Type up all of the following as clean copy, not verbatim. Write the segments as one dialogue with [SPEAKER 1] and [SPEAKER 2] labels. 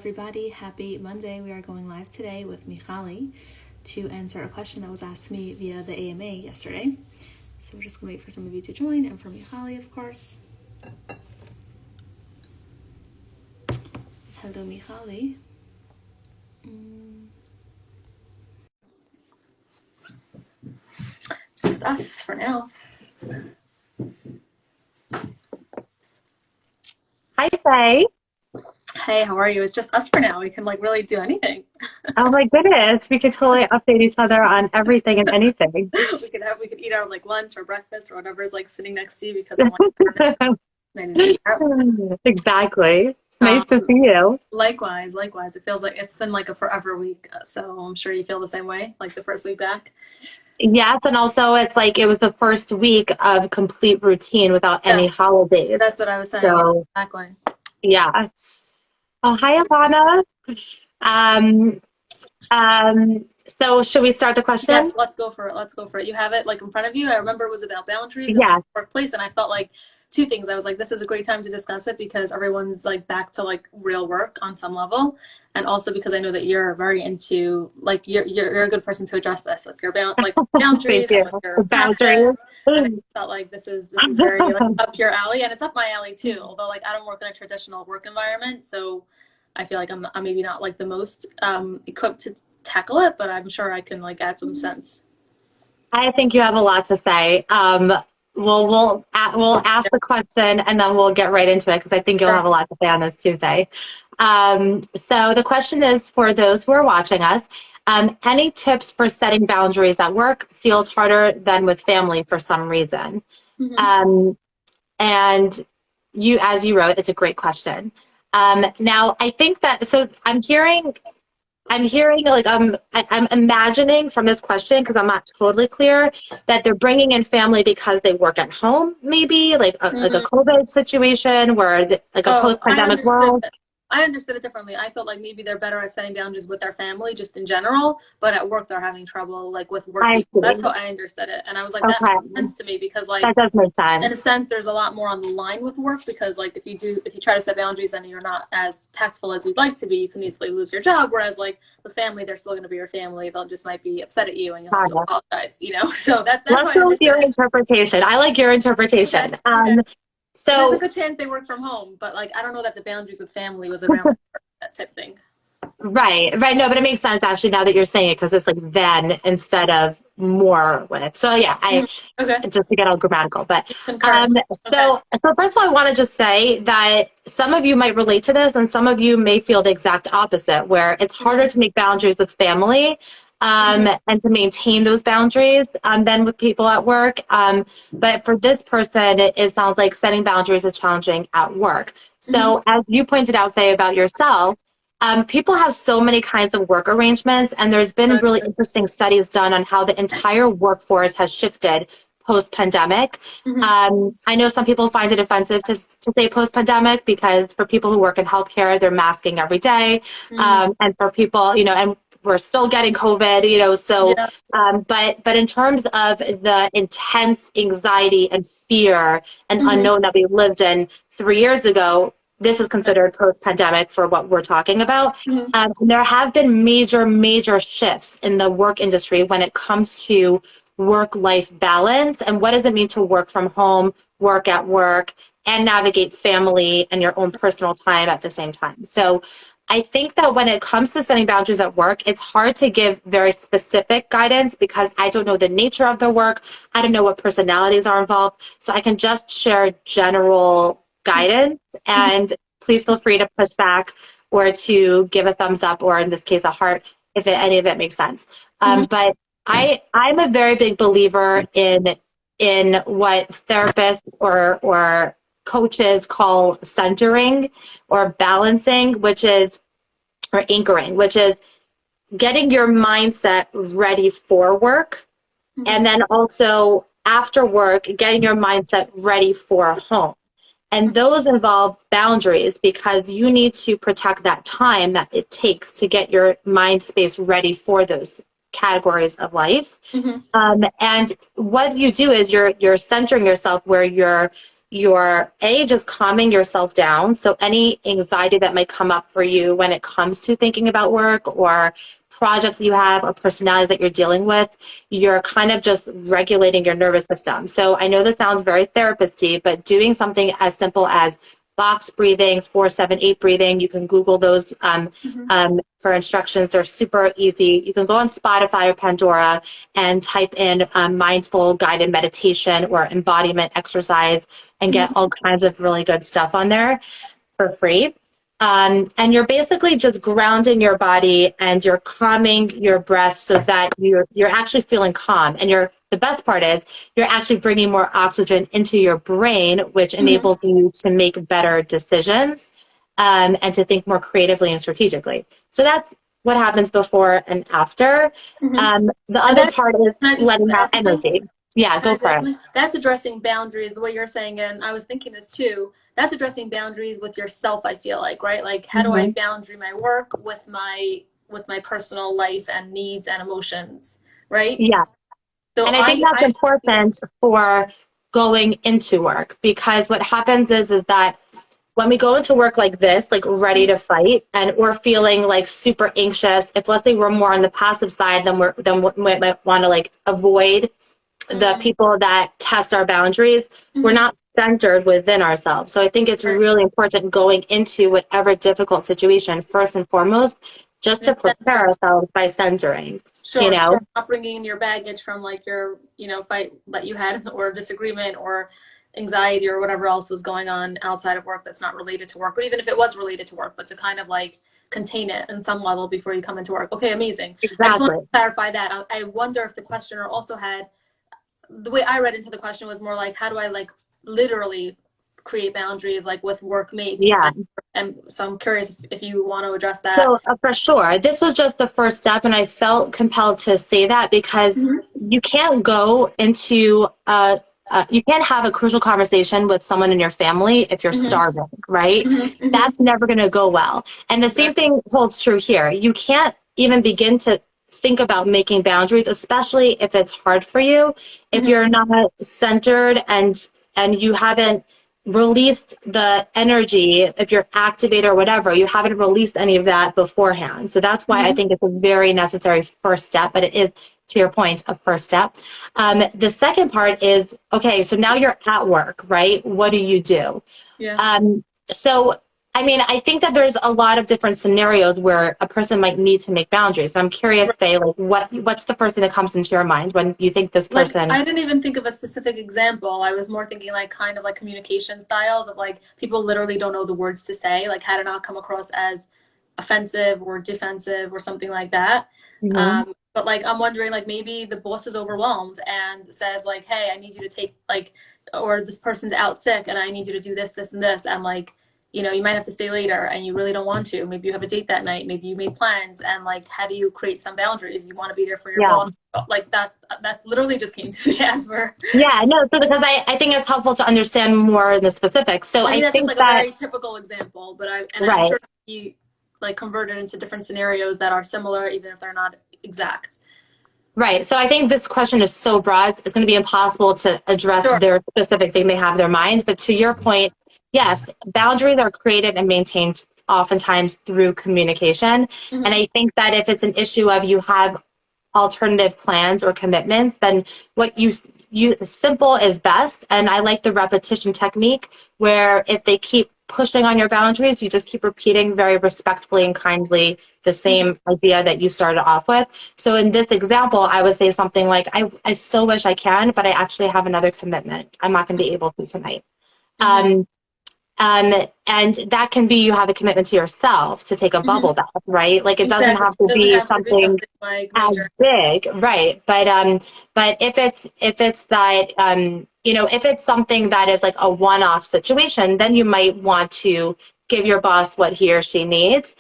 [SPEAKER 1] everybody. Happy Monday. We are going live today with Michali to answer a question that was asked to me via the AMA yesterday. So we're just going to wait for some of you to join and for Michali, of course. Hello, Michali. It's just us for now.
[SPEAKER 2] Hi, Faye.
[SPEAKER 1] Hey, how are you? It's just us for now. We can really do anything.
[SPEAKER 2] Oh my goodness, we could totally update each other on everything and anything.
[SPEAKER 1] we could eat our lunch or breakfast or whatever's sitting next to you because I'm
[SPEAKER 2] Exactly. Nice to see you.
[SPEAKER 1] Likewise. It feels like it's been a forever week, so I'm sure you feel the same way, the first week back.
[SPEAKER 2] Yes, and also it's it was the first week of complete routine without any holidays.
[SPEAKER 1] That's what I was saying.
[SPEAKER 2] So,
[SPEAKER 1] exactly.
[SPEAKER 2] Yeah. Oh, hi, Ivana. So should we start the question?
[SPEAKER 1] Yes, let's go for it. You have it in front of you. I remember it was about boundaries in
[SPEAKER 2] the
[SPEAKER 1] workplace, and I felt two things. I was this is a great time to discuss it because everyone's back to real work on some level, and also because I know that you're very into you're a good person to address this your boundaries and your boundaries. And I felt this is very up your alley, and it's up my alley too. Although I don't work in a traditional work environment, so I feel I'm maybe not the most equipped to tackle it, but I'm sure I can add some sense.
[SPEAKER 2] I think you have a lot to say. We'll ask the question and then we'll get right into it because I think you'll have a lot to say on this too, Faye. So the question is for those who are watching us, any tips for setting boundaries at work feels harder than with family for some reason? Mm-hmm. And you, as you wrote, it's a great question. Now I think that, so I'm hearing I'm imagining from this question, because I'm not totally clear, that they're bringing in family because they work at home, maybe a COVID situation where a post-pandemic world.
[SPEAKER 1] I understood it differently. I felt maybe they're better at setting boundaries with their family just in general, but at work they're having trouble with work people. That's how I understood it. And I was that makes sense to me because
[SPEAKER 2] that does make sense.
[SPEAKER 1] In a sense there's a lot more on the line with work because if you try to set boundaries and you're not as tactful as you'd like to be, you can easily lose your job. Whereas with family, they're still gonna be your family. They'll just might be upset at you and you'll have to apologize, So that's
[SPEAKER 2] Let's go with your interpretation. I like your interpretation.
[SPEAKER 1] Okay. So there's a good chance they work from home, but I don't know that the boundaries with family was around that type thing.
[SPEAKER 2] Right. No, but it makes sense actually now that you're saying it because it's then instead of more with. So yeah, just to get all grammatical. But so first of all, I want to just say that some of you might relate to this, and some of you may feel the exact opposite, where it's harder to make boundaries with family. And to maintain those boundaries than with people at work. But for this person, it sounds like setting boundaries is challenging at work. So as you pointed out, Faye, about yourself, people have so many kinds of work arrangements, and there's been really interesting studies done on how the entire workforce has shifted post-pandemic. I know some people find it offensive to say post-pandemic because for people who work in healthcare, they're masking every day. And for people, and we're still getting COVID, so, but in terms of the intense anxiety and fear and unknown that we lived in 3 years ago, this is considered post-pandemic for what we're talking about. There have been major shifts in the work industry when it comes to work-life balance and what does it mean to work from home, work at work, and navigate family and your own personal time at the same time. So I think that when it comes to setting boundaries at work, it's hard to give very specific guidance because I don't know the nature of the work. I don't know what personalities are involved. So I can just share general guidance, and please feel free to push back or to give a thumbs up, or in this case, a heart, if any of it makes sense. But I'm a very big believer in what therapists or coaches call centering or balancing, or anchoring, which is getting your mindset ready for work. And then also after work, getting your mindset ready for home. And those involve boundaries because you need to protect that time that it takes to get your mind space ready for those categories of life. And what you do is you're centering yourself where you're you're just calming yourself down. So any anxiety that might come up for you when it comes to thinking about work or projects that you have or personalities that you're dealing with, you're kind of just regulating your nervous system. So I know this sounds very therapist-y, but doing something as simple as box breathing, 4-7-8 breathing. You can Google those for instructions. They're super easy. You can go on Spotify or Pandora and type in mindful guided meditation or embodiment exercise and get all kinds of really good stuff on there for free. And you're basically just grounding your body and you're calming your breath so that you're actually feeling calm. And the best part is you're actually bringing more oxygen into your brain, which enables you to make better decisions and to think more creatively and strategically. So that's what happens before and after. The other part is letting out energy. Yeah, go for it.
[SPEAKER 1] That's addressing boundaries the way you're saying it. And I was thinking this too. That's addressing boundaries with yourself, I feel like, right? Like, how do I boundary my work with my personal life and needs and emotions, right?
[SPEAKER 2] Yeah. So and I think that's important for going into work, because what happens is that when we go into work like this, like ready to fight, and we're feeling like super anxious, if let's say we're more on the passive side, then we might want to like avoid the people that test our boundaries. We're not centered within ourselves. So I think it's really important going into whatever difficult situation, first and foremost, just to prepare ourselves by centering.
[SPEAKER 1] Sure, not bringing in your baggage from like your, fight that you had or disagreement or anxiety or whatever else was going on outside of work that's not related to work, or even if it was related to work, but to kind of like contain it in some level before you come into work. Okay, amazing. Exactly. I just want to clarify that. I wonder if the questioner also had, the way I read into the question was more like, how do I like literally create boundaries like with workmates?
[SPEAKER 2] Yeah.
[SPEAKER 1] And so I'm curious if you want to address that.
[SPEAKER 2] So for sure, this was just the first step, and I felt compelled to say that because you can't go into you can't have a crucial conversation with someone in your family if you're starving, right? That's never going to go well. And the same thing holds true here. You can't even begin to think about making boundaries, especially if it's hard for you, if you're not centered and you haven't released the energy, if you're activated or whatever, you haven't released any of that beforehand. So that's why I think it's a very necessary first step, but it is, to your point, a first step. The second part is, okay, so now you're at work, right? What do you do? Yeah. So I mean, I think that there's a lot of different scenarios where a person might need to make boundaries. I'm curious, Faye, like what's the first thing that comes into your mind when you think this person?
[SPEAKER 1] Like, I didn't even think of a specific example. I was more thinking like kind of like communication styles of like people literally don't know the words to say, like how to not come across as offensive or defensive or something like that. But like I'm wondering, like maybe the boss is overwhelmed and says like, hey, I need you to take like, or this person's out sick and I need you to do this, this, and this, and like, you might have to stay later and you really don't want to. Maybe you have a date that night. Maybe you made plans, and like, how do you create some boundaries? You want to be there for your boss. Like that literally just came to me as we're.
[SPEAKER 2] Yeah, no, so because I think it's helpful to understand more in the specifics. So I
[SPEAKER 1] that's
[SPEAKER 2] think
[SPEAKER 1] just like a very typical example, but I'm sure you like converted into different scenarios that are similar, even if they're not exact.
[SPEAKER 2] Right. So I think this question is so broad, it's going to be impossible to address their specific thing they have in their mind. But to your point, yes, boundaries are created and maintained oftentimes through communication. And I think that if it's an issue of you have alternative plans or commitments, then what you simple is best. And I like the repetition technique, where if they keep pushing on your boundaries, you just keep repeating very respectfully and kindly the same idea that you started off with. So in this example, I would say something like, I so wish I can, but I actually have another commitment. I'm not going to be able to tonight. And that can be, you have a commitment to yourself to take a bubble bath, right? Like it doesn't have to be something like as big, right? But if it's that, if it's something that is like a one-off situation, then you might want to give your boss what he or she needs,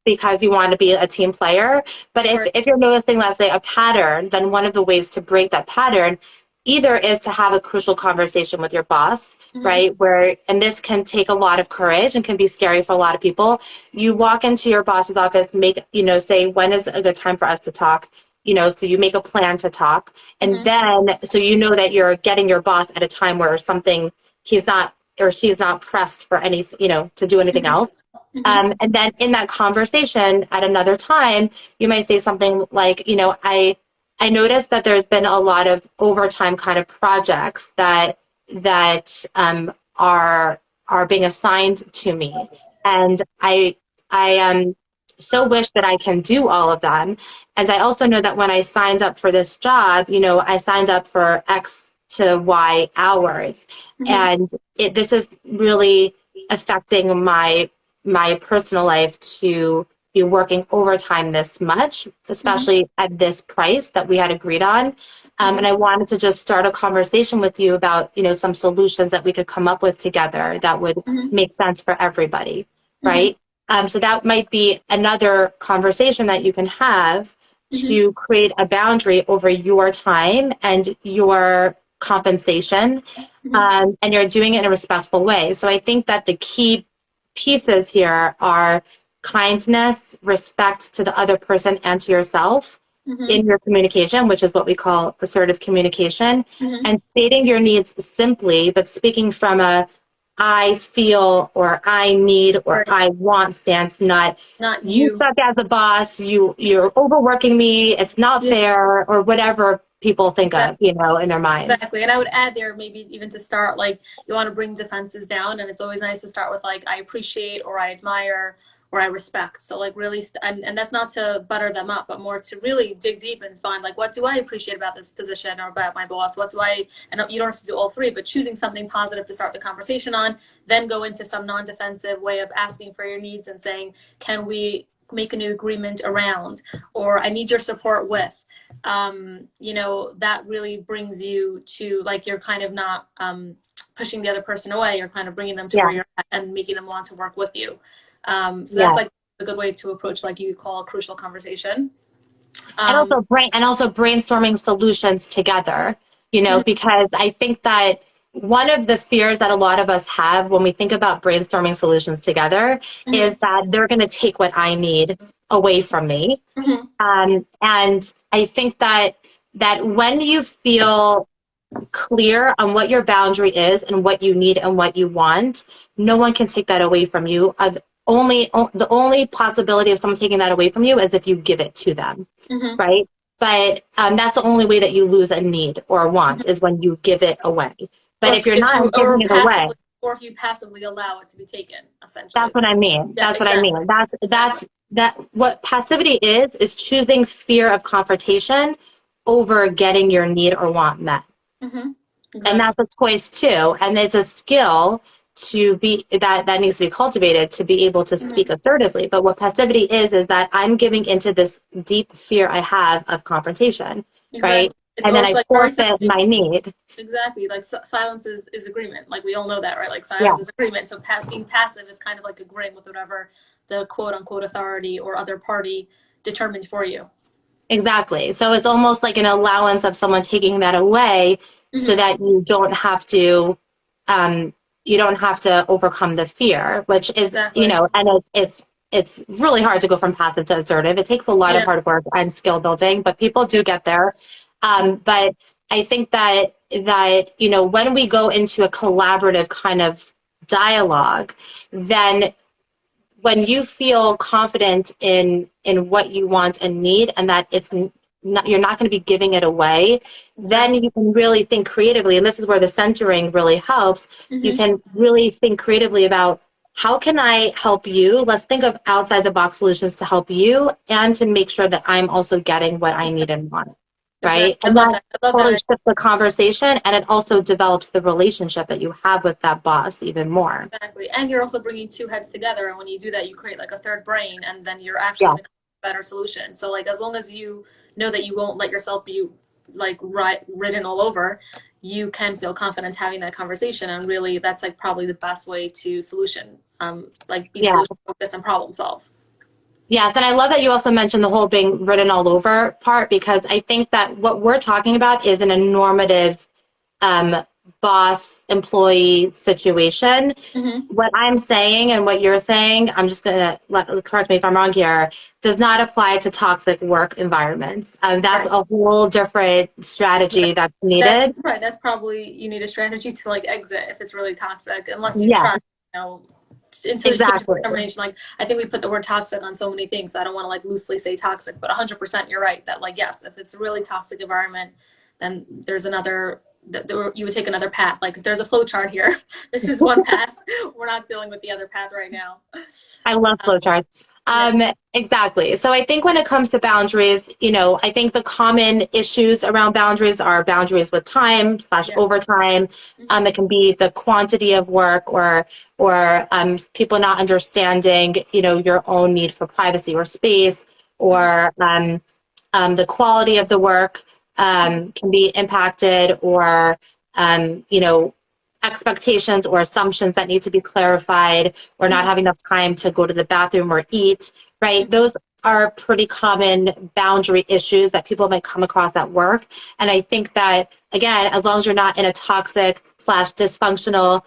[SPEAKER 2] because you want to be a team player. But if you're noticing, let's say, a pattern, then one of the ways to break that pattern either is to have a crucial conversation with your boss, right? And this can take a lot of courage and can be scary for a lot of people. You walk into your boss's office, say, when is a good time for us to talk? So you make a plan to talk. And then, so you know that you're getting your boss at a time where something he's not or she's not pressed for any, to do anything else. And then in that conversation at another time, you might say something like, I noticed that there's been a lot of overtime kind of projects that are being assigned to me, and I so wish that I can do all of them. And I also know that when I signed up for this job, I signed up for X to Y hours, and this is really affecting my personal life to be working overtime this much, especially at this price that we had agreed on. And I wanted to just start a conversation with you about, some solutions that we could come up with together that would make sense for everybody, right? So that might be another conversation that you can have to create a boundary over your time and your compensation, and you're doing it in a respectful way. So I think that the key pieces here are kindness, respect to the other person and to yourself in your communication, which is what we call assertive communication, and stating your needs simply, but speaking from a I feel or I need or I want stance, not you suck as a boss, you're overworking me, it's not fair, or whatever people think of, in their minds.
[SPEAKER 1] Exactly. And I would add there, maybe even to start, like, you want to bring defenses down, and it's always nice to start with, like, I appreciate, or I admire, or I respect. So, like, really, and that's not to butter them up, but more to really dig deep and find, like, what do I appreciate about this position or about my boss? What do I, and you don't have to do all three, but choosing something positive to start the conversation on, then go into some non-defensive way of asking for your needs and saying, can we make a new agreement around, or I need your support with. That really brings you to, like, you're kind of not pushing the other person away. You're kind of bringing them to where you're at and making them want to work with you. So that's like a good way to approach, like you call, a crucial conversation.
[SPEAKER 2] And also brainstorming solutions together, because I think that one of the fears that a lot of us have when we think about brainstorming solutions together is that they're going to take what I need away from me. And I think that when you feel clear on what your boundary is and what you need and what you want, no one can take that away from you. The only possibility of someone taking that away from you is if you give it to them, right? But that's the only way that you lose a need or a want is when you give it away. But if you're not giving it away,
[SPEAKER 1] or if you passively allow it to be taken, essentially.
[SPEAKER 2] That's what I mean. That's what I mean. That's what passivity is choosing fear of confrontation over getting your need or want met. Exactly. And that's a choice too. And it's a skill to be that needs to be cultivated to be able to speak assertively. But what passivity is that I'm giving into this deep fear I have of confrontation, right? It's and then I like forfeit my need.
[SPEAKER 1] Exactly. Like silence is agreement. Like we all know that, right? Like silence is agreement. So being passive is kind of like agreeing with whatever the quote unquote authority or other party determined for you.
[SPEAKER 2] Exactly. So it's almost like an allowance of someone taking that away so that you don't have to overcome the fear, which is, and it's really hard to go from passive to assertive. It takes a lot of hard work and skill building, but people do get there. But I think that, when we go into a collaborative kind of dialogue, then when you feel confident in what you want and need, and that you're not going to be giving it away, then you can really think creatively. And this is where the centering really helps. You can really think creatively about, how can I help you? Let's think of outside the box solutions to help you and to make sure that I'm also getting what I need and want. Right?
[SPEAKER 1] Exactly.
[SPEAKER 2] And that totally shifts the conversation, and it also develops the relationship that you have with that boss even more.
[SPEAKER 1] Exactly. And you're also bringing two heads together, and when you do that, you create like a third brain, and then you're actually going to come up with a better solution. So like, as long as you know that you won't let yourself be like ridden all over, you can feel confident having that conversation. And really, that's like probably the best way to solution, be solution focused and problem solve.
[SPEAKER 2] Yes, and I love that you also mentioned the whole being written all over part, because I think that what we're talking about is an a normative boss employee situation.
[SPEAKER 1] Mm-hmm.
[SPEAKER 2] What I'm saying and what you're saying, I'm just going to correct me if I'm wrong here, does not apply to toxic work environments. That's
[SPEAKER 1] Right.
[SPEAKER 2] a whole different strategy that's
[SPEAKER 1] That's
[SPEAKER 2] needed.
[SPEAKER 1] right. That's probably you need a strategy to like exit if it's really toxic, unless you
[SPEAKER 2] Yeah,
[SPEAKER 1] try, until you came to
[SPEAKER 2] exactly.
[SPEAKER 1] determination. Like I think we put the word toxic on so many things. So I don't want to like loosely say toxic, but 100% you're right that like yes, if it's a really toxic environment, then there's another. You would take another path. Like if there's a flow chart here, this is one path. We're not dealing with the other path right now.
[SPEAKER 2] I love flowcharts.
[SPEAKER 1] Yeah.
[SPEAKER 2] Exactly. So I think when it comes to boundaries, I think the common issues around boundaries are boundaries with time /
[SPEAKER 1] Yeah.
[SPEAKER 2] overtime.
[SPEAKER 1] Mm-hmm.
[SPEAKER 2] It can be the quantity of work or people not understanding, your own need for privacy or space or the quality of the work can be impacted or, expectations or assumptions that need to be clarified or not
[SPEAKER 1] Mm-hmm.
[SPEAKER 2] having enough time to go to the bathroom or eat, right?
[SPEAKER 1] Mm-hmm.
[SPEAKER 2] Those are pretty common boundary issues that people might come across at work. And I think that, again, as long as you're not in a toxic / dysfunctional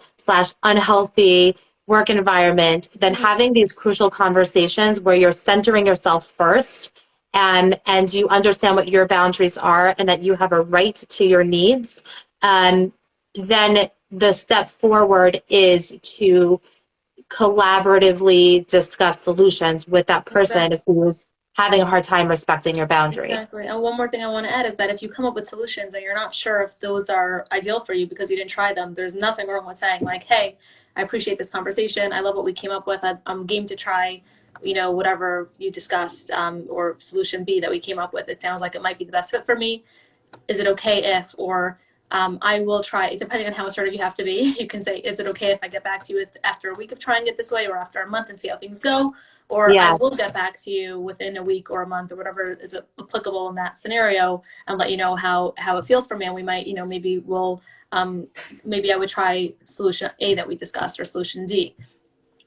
[SPEAKER 2] / unhealthy work environment, then
[SPEAKER 1] Mm-hmm.
[SPEAKER 2] having these crucial conversations where you're centering yourself first and you understand what your boundaries are and that you have a right to your needs, then the step forward is to collaboratively discuss solutions with that person
[SPEAKER 1] Exactly.
[SPEAKER 2] who's having a hard time respecting your boundary.
[SPEAKER 1] Exactly. And one more thing I want to add is that if you come up with solutions and you're not sure if those are ideal for you because you didn't try them, there's nothing wrong with saying like, "Hey, I appreciate this conversation. I love what we came up with. I'm game to try, whatever you discussed, or solution B that we came up with. It sounds like it might be the best fit for me. Is it okay if, or I will try, depending on how assertive you have to be, you can say, is it okay if I get back to you after a week of trying it this way or after a month and see how things go? Or I
[SPEAKER 2] Yeah,
[SPEAKER 1] will get back to you within a week or a month or whatever is applicable in that scenario and let you know how it feels for me. And we might, maybe I would try solution A that we discussed or solution D.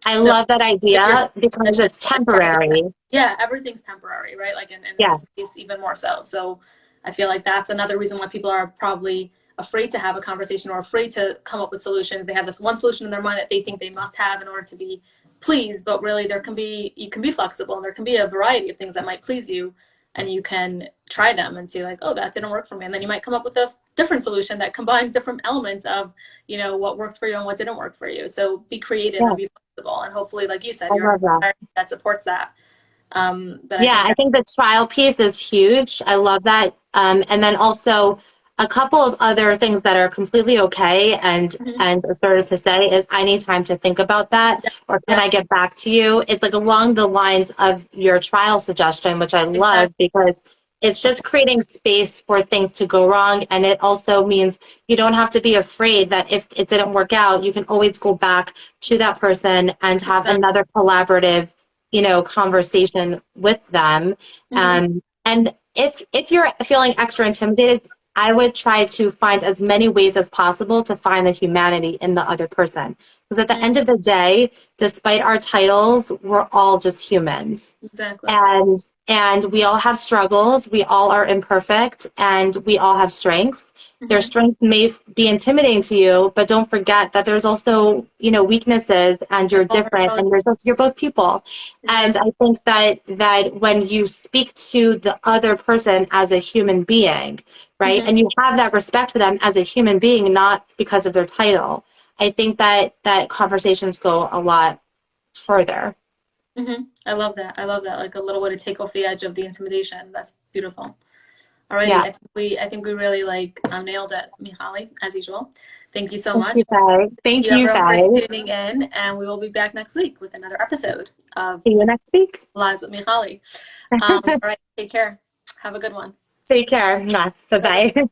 [SPEAKER 2] I
[SPEAKER 1] So
[SPEAKER 2] love that
[SPEAKER 1] if you're
[SPEAKER 2] idea because it's temporary.
[SPEAKER 1] yeah, everything's temporary, right? Like in
[SPEAKER 2] Yeah,
[SPEAKER 1] this case, even more so. So I feel like that's another reason why people are probably afraid to have a conversation or afraid to come up with solutions. They have this one solution in their mind that they think they must have in order to be pleased, but really you can be flexible and there can be a variety of things that might please you and you can try them and see like, oh, that didn't work for me. And then you might come up with a different solution that combines different elements of, what worked for you and what didn't work for you. So be creative
[SPEAKER 2] yeah,
[SPEAKER 1] and be flexible. And hopefully, like you said,
[SPEAKER 2] I
[SPEAKER 1] you're in
[SPEAKER 2] love that.
[SPEAKER 1] an environment that supports that. But I
[SPEAKER 2] Yeah,
[SPEAKER 1] think
[SPEAKER 2] I
[SPEAKER 1] that,
[SPEAKER 2] think the trial piece is huge. I love that. And then also a couple of other things that are completely okay
[SPEAKER 1] mhm.
[SPEAKER 2] and assertive to say is I need time to think about that or can
[SPEAKER 1] Yeah,
[SPEAKER 2] I get back to you? It's like along the lines of your trial suggestion, which I love
[SPEAKER 1] exactly.
[SPEAKER 2] because it's just creating space for things to go wrong. And it also means you don't have to be afraid that if it didn't work out, you can always go back to that person and have
[SPEAKER 1] Exactly.
[SPEAKER 2] another collaborative conversation with them.
[SPEAKER 1] Hmm.
[SPEAKER 2] And if you're feeling extra intimidated, I would try to find as many ways as possible to find the humanity in the other person. Because at the end of the day, despite our titles, we're all just humans.
[SPEAKER 1] Exactly.
[SPEAKER 2] And we all have struggles, we all are imperfect, and we all have strengths. Their
[SPEAKER 1] Hmm.
[SPEAKER 2] strength may be intimidating to you, but don't forget that there's also weaknesses, and you're different, and you're both people. And
[SPEAKER 1] Exactly.
[SPEAKER 2] I think that when you speak to the other person as a human being, right,
[SPEAKER 1] Hmm.
[SPEAKER 2] and you have that respect for them as a human being, not because of their title, I think that conversations go a lot further.
[SPEAKER 1] Hmm. I love that. I love that. Like a little way to take off the edge of the intimidation. That's beautiful. Alrighty,
[SPEAKER 2] Yeah.
[SPEAKER 1] I think we really like nailed it, Michali, as usual. Thank you so
[SPEAKER 2] Thank
[SPEAKER 1] much.
[SPEAKER 2] you, Faye.
[SPEAKER 1] Thank
[SPEAKER 2] Thank
[SPEAKER 1] you
[SPEAKER 2] you,
[SPEAKER 1] everyone for
[SPEAKER 2] Faye.
[SPEAKER 1] tuning in, and we will be back next week with another episode of
[SPEAKER 2] See you next week.
[SPEAKER 1] Lives with Michali. All right, take care. Have a good one.
[SPEAKER 2] Take care. Bye
[SPEAKER 1] Bye.
[SPEAKER 2] bye.